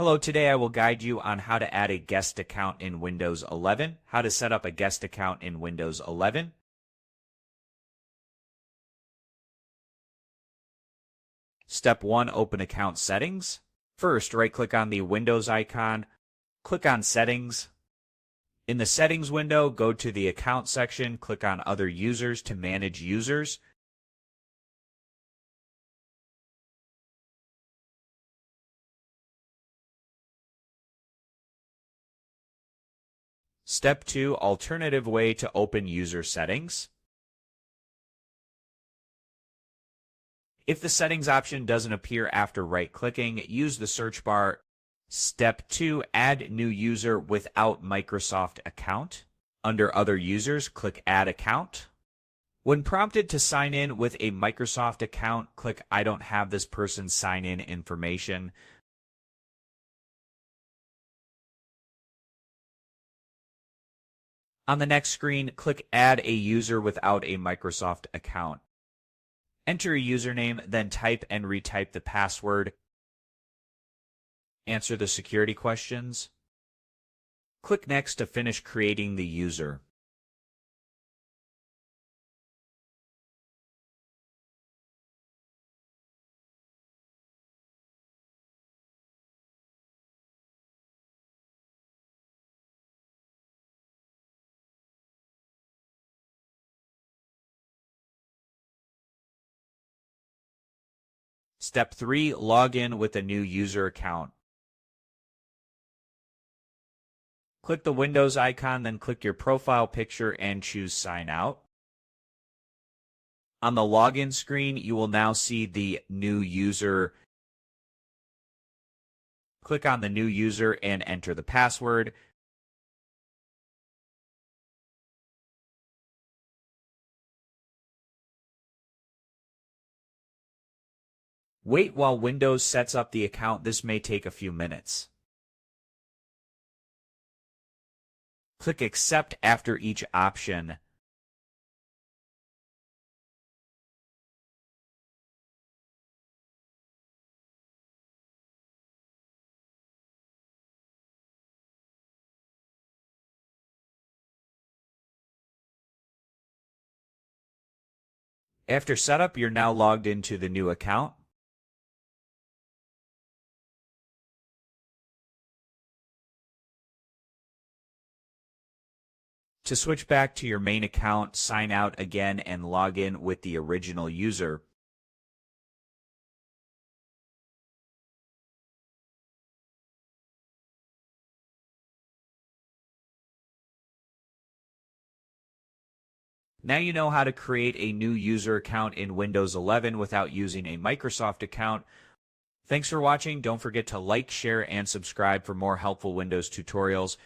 Hello, today I will guide you on how to add a guest account in Windows 11, how to set up a guest account in Windows 11. Step 1, open account settings. First, right-click on the Windows icon, click on Settings. In the Settings window, go to the Account section, click on Other Users to manage users. Step 2, alternative way to open user settings. If the settings option doesn't appear after right-clicking, use the search bar. Step 2, add new user without Microsoft account. Under Other Users, click Add Account. When prompted to sign in with a Microsoft account, click I don't have this person's sign-in information. On the next screen, click Add a user without a Microsoft account. Enter a username, then type and retype the password. Answer the security questions. Click Next to finish creating the user. Step 3, log in with a new user account. Click the Windows icon, then click your profile picture and choose Sign Out. On the login screen, you will now see the new user. Click on the new user and enter the password. Wait while Windows sets up the account. This may take a few minutes. Click Accept after each option. After setup, you're now logged into the new account. To switch back to your main account, sign out again and log in with the original user. Now you know how to create a new user account in Windows 11 without using a Microsoft account. Thanks for watching. Don't forget to like, share, and subscribe for more helpful Windows tutorials.